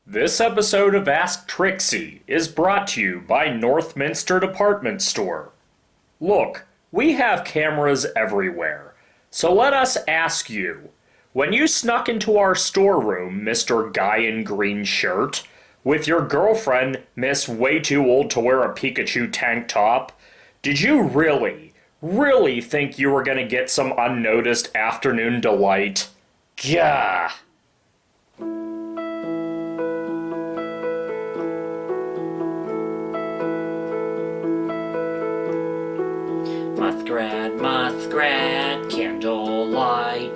This episode of Ask Trixie is brought to you by Northminster Department Store. Look, we have cameras everywhere, so let us ask you, when you snuck into our storeroom, Mr. Guy in Green Shirt, with your girlfriend, Miss Way Too Old to Wear a Pikachu tank top, did you really think you were gonna get some unnoticed afternoon delight? Gah! Muskrat, candlelight,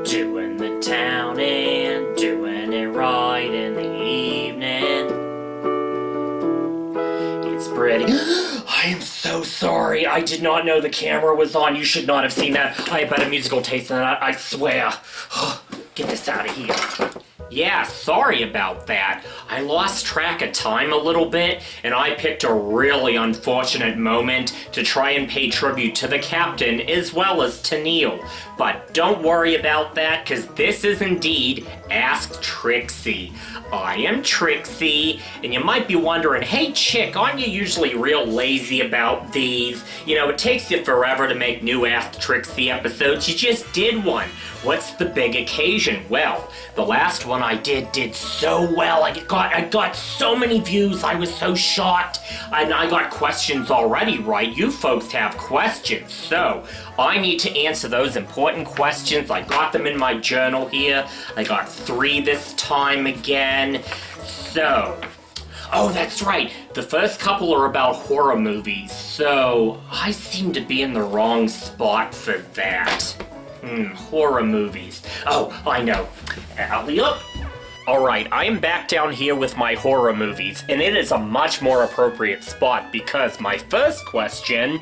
doing the town and doing it right in the evening. It's pretty. I am so sorry. I did not know the camera was on. You should not have seen that. I have better musical taste than that, I swear. Get this out of here. Yeah, sorry about that. I lost track of time a little bit, and I picked a really unfortunate moment to try and pay tribute to the captain as well as tennille. But don't worry about that, because this is indeed Ask Trixie. I am Trixie, and you might be wondering, hey chick, aren't you usually real lazy about these? You know, it takes you forever to make new Ask Trixie episodes. You just did one. What's the big occasion? Well, the last one I did so well. I got so many views. I was so shocked. And I got questions already, right? You folks have questions. So, I need to answer those important questions. I got them in my journal here. I got 3 this time again. So, oh, that's right. The first couple are about horror movies. So, I seem to be in the wrong spot for that. Horror movies. Oh, I know. Alley up. Alright, I am back down here with my horror movies, and it is a much more appropriate spot because my first question...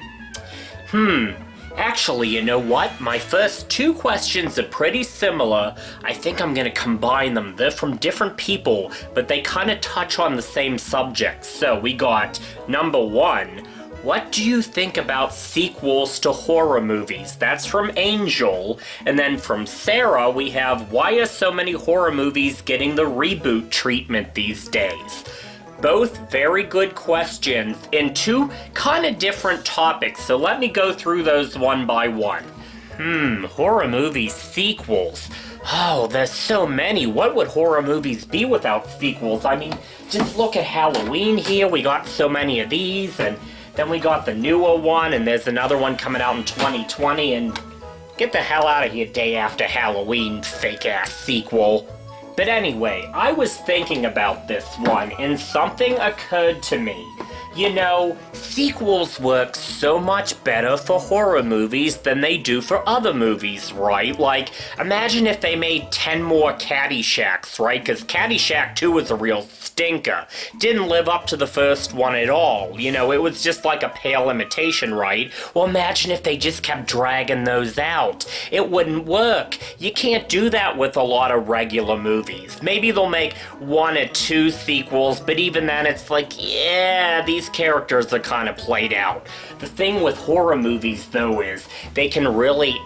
Actually, you know what? My first 2 questions are pretty similar. I think I'm gonna combine them. They're from different people, but they kind of touch on the same subject. So we got number 1. What do you think about sequels to horror movies? That's from Angel. And then from Sarah, we have, why are so many horror movies getting the reboot treatment these days? Both very good questions in 2 kind of different topics, so let me go through those one by one. Horror movie sequels. Oh, there's so many. What would horror movies be without sequels? I mean, just look at Halloween here. We got so many of these, and then we got the newer one, and there's another one coming out in 2020, and get the hell out of here day after Halloween, fake-ass sequel. But anyway, I was thinking about this one, and something occurred to me. You know, sequels work so much better for horror movies than they do for other movies, right? Like, imagine if they made 10 more Caddyshacks, right? Because Caddyshack 2 was a real stinker. Didn't live up to the first one at all. You know, it was just like a pale imitation, right? Well, imagine if they just kept dragging those out. It wouldn't work. You can't do that with a lot of regular movies. Maybe they'll make 1 or 2 sequels, but even then it's like, yeah, these characters are kind of played out. The thing with horror movies, though, is they can really,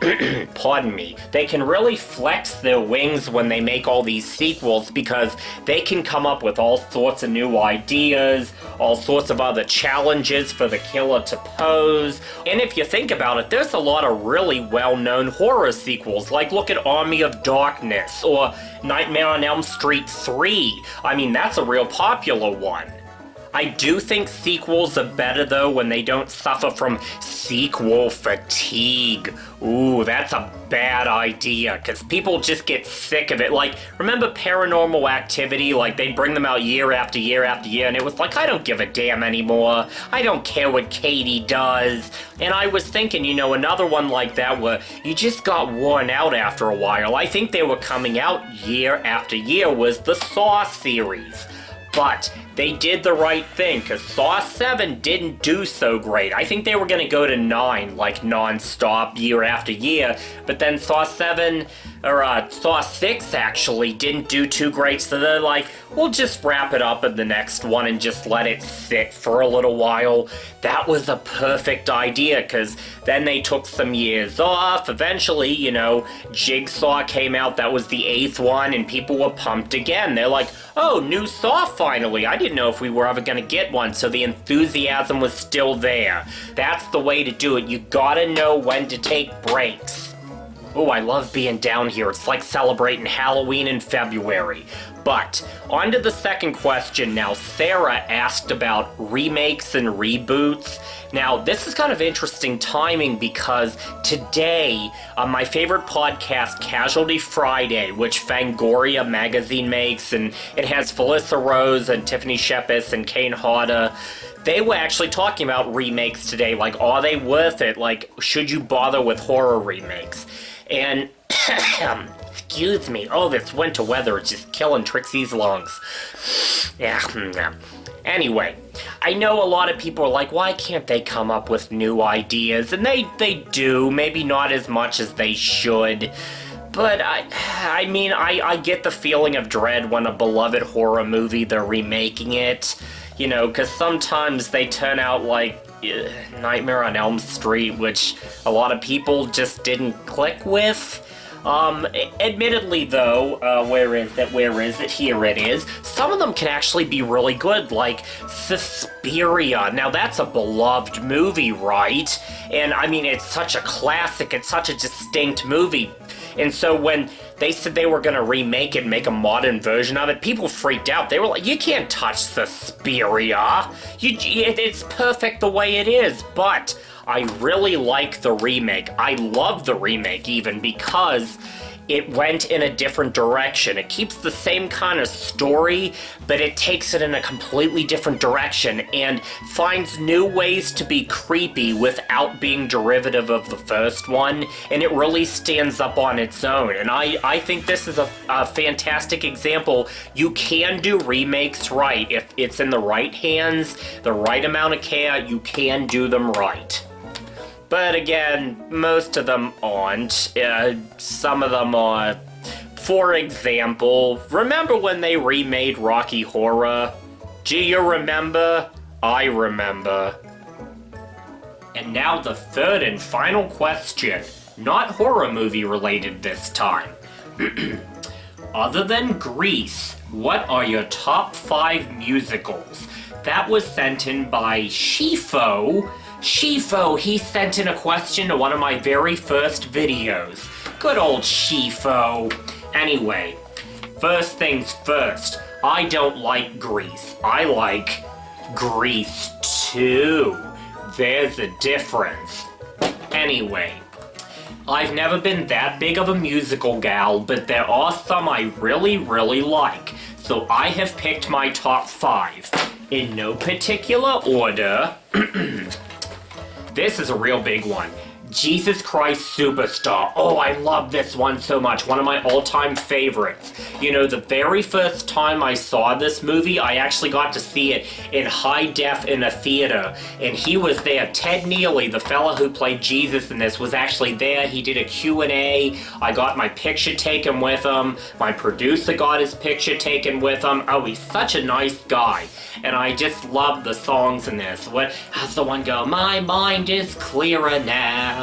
pardon me, they can really flex their wings when they make all these sequels because they can come up with all sorts of new ideas, all sorts of other challenges for the killer to pose. And if you think about it, there's a lot of really well-known horror sequels, like look at Army of Darkness or Nightmare on Elm Street 3. I mean, that's a real popular one. I do think sequels are better, though, when they don't suffer from sequel fatigue. Ooh, that's a bad idea, because people just get sick of it. Like, remember Paranormal Activity? Like, they'd bring them out year after year after year, and it was like, I don't give a damn anymore. I don't care what Katie does. And I was thinking, you know, another one like that where you just got worn out after a while. I think they were coming out year after year was the Saw series. But they did the right thing, because Saw 7 didn't do so great. I think they were going to go to 9, like, non-stop, year after year. But then Saw 7, Saw 6 actually didn't do too great, so they're like, we'll just wrap it up in the next one and just let it sit for a little while. That was a perfect idea, because then they took some years off. Eventually, Jigsaw came out, that was the 8th one, and people were pumped again. They're like, oh, new Saw finally. I didn't know if we were ever gonna get one, so the enthusiasm was still there. That's the way to do it. You gotta know when to take breaks. Oh, I love being down here. It's like celebrating Halloween in February. But, on to the second question now. Sarah asked about remakes and reboots. Now, this is kind of interesting timing because today, my favorite podcast, Casualty Friday, which Fangoria magazine makes, and it has Felissa Rose and Tiffany Shepis and Kane Hodder. They were actually talking about remakes today. Like, are they worth it? Like, should you bother with horror remakes? And, excuse me, oh, this winter weather is just killing Trixie's lungs. Yeah. Anyway, I know a lot of people are like, why can't they come up with new ideas? And they do, maybe not as much as they should. But, I mean, I get the feeling of dread when a beloved horror movie, they're remaking it. Because sometimes they turn out like Nightmare on Elm Street, which a lot of people just didn't click with. Admittedly though, where is it? Here it is. Some of them can actually be really good, like Suspiria. Now that's a beloved movie, right? And I mean, it's such a classic, it's such a distinct movie. And so when they said they were going to remake it and make a modern version of it, people freaked out. They were like, you can't touch Suspiria. It's perfect the way it is. But I really like the remake. I love the remake even because it went in a different direction. It keeps the same kind of story, but it takes it in a completely different direction and finds new ways to be creepy without being derivative of the first one, and it really stands up on its own. And I think this is a fantastic example. You can do remakes right. If it's in the right hands, the right amount of care, you can do them right. But again, most of them aren't. Some of them are. For example, remember when they remade Rocky Horror? Do you remember? I remember. And now the third and final question. Not horror movie related this time. Other than Grease, what are your top 5 musicals? That was sent in by Sheffo. Sheffo, he sent in a question to one of my very first videos. Good old Sheffo. Anyway, first things first, I don't like Grease. I like Grease 2. There's a difference. Anyway, I've never been that big of a musical gal, but there are some I really, really like. So I have picked my top 5. In no particular order. This is a real big one. Jesus Christ Superstar. Oh, I love this one so much. One of my all-time favorites. The very first time I saw this movie, I actually got to see it in high def in a theater. And he was there. Ted Neely, the fella who played Jesus in this, was actually there. He did a Q&A. I got my picture taken with him. My producer got his picture taken with him. Oh, he's such a nice guy. And I just love the songs in this. How's the one go? My mind is clearer now.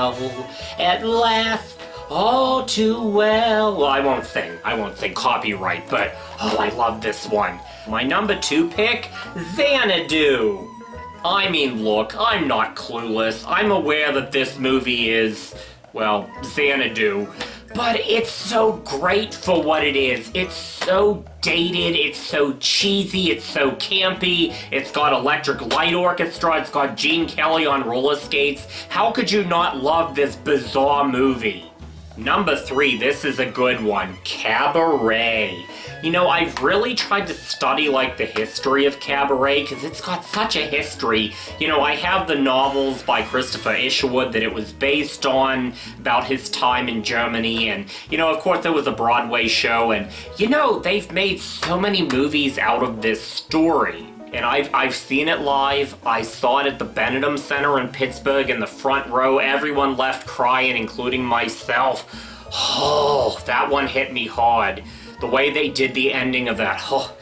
At last, all too well. Well, I won't sing copyright, but oh, I love this one. My number 2 pick, Xanadu. I mean, look, I'm not clueless. I'm aware that this movie is, well, Xanadu. But it's so great for what it is. It's so dated, it's so cheesy, it's so campy, it's got Electric Light Orchestra, it's got Gene Kelly on roller skates. How could you not love this bizarre movie? Number 3, this is a good one, Cabaret. I've really tried to study, the history of Cabaret, because it's got such a history. I have the novels by Christopher Isherwood that it was based on, about his time in Germany, and, of course there was a Broadway show, and, they've made so many movies out of this story. And I've seen it live. I saw it at the Benedum Center in Pittsburgh in the front row. Everyone left crying, including myself. Oh, that one hit me hard. The way they did the ending of that. Oh.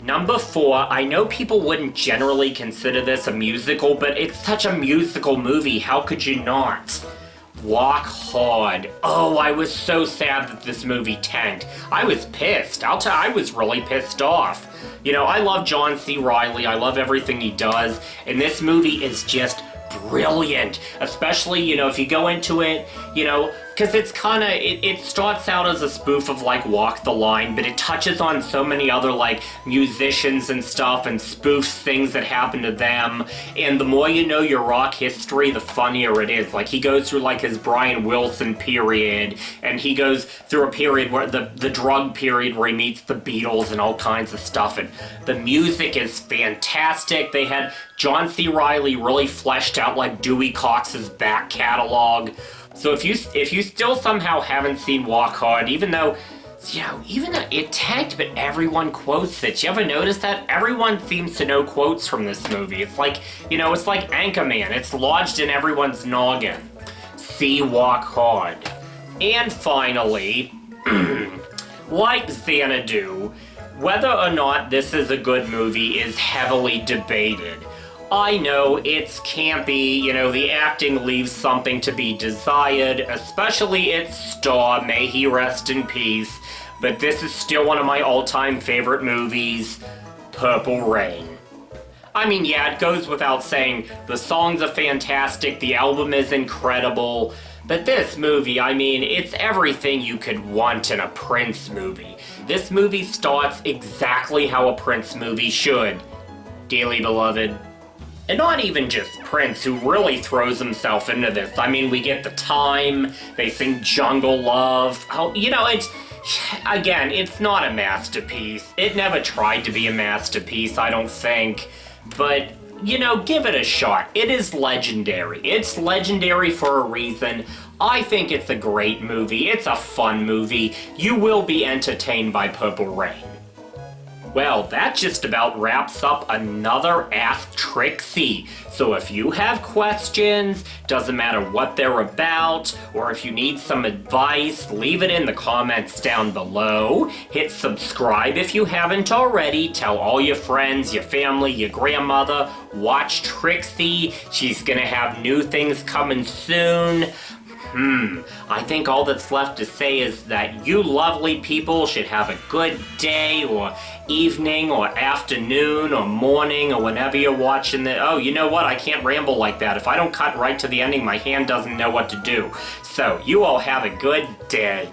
Number 4, I know people wouldn't generally consider this a musical, but it's such a musical movie, how could you not? Walk Hard. Oh, I was so sad that this movie tanked. I was pissed. I was really pissed off. You know, I love John C. Reilly, I love everything he does, and this movie is just brilliant. Especially, you know, if you go into it, you know, because it's kind of, it starts out as a spoof of, like, Walk the Line, but it touches on so many other, like, musicians and stuff, and spoofs things that happen to them, and the more you know your rock history, the funnier it is. Like, he goes through, like, his Brian Wilson period, and he goes through a period where, the drug period where he meets the Beatles and all kinds of stuff, and the music is fantastic. They had John C. Reilly really fleshed out, like, Dewey Cox's back catalog. So if you still somehow haven't seen Walk Hard, even though, you know, it tagged, but everyone quotes it. You ever notice that? Everyone seems to know quotes from this movie. It's like, you know, it's like Anchorman. It's lodged in everyone's noggin. See Walk Hard. And finally, like Xanadu, whether or not this is a good movie is heavily debated. I know, it's campy, you know, the acting leaves something to be desired, especially its star, may he rest in peace, but this is still one of my all-time favorite movies, Purple Rain. I mean, yeah, it goes without saying, the songs are fantastic, the album is incredible, but this movie, I mean, it's everything you could want in a Prince movie. This movie starts exactly how a Prince movie should. Dearly beloved. And not even just Prince, who really throws himself into this. I mean, we get the time, they sing Jungle Love. Oh, you know, again, it's not a masterpiece. It never tried to be a masterpiece, I don't think. But, you know, give it a shot. It is legendary. It's legendary for a reason. I think it's a great movie. It's a fun movie. You will be entertained by Purple Rain. Well, that just about wraps up another Ask Trixie. So if you have questions, doesn't matter what they're about, or if you need some advice, leave it in the comments down below. Hit subscribe if you haven't already. Tell all your friends, your family, your grandmother, watch Trixie. She's gonna have new things coming soon. I think all that's left to say is that you lovely people should have a good day or evening or afternoon or morning or whenever you're watching it. Oh, you know what? I can't ramble like that. If I don't cut right to the ending, my hand doesn't know what to do. So, you all have a good day.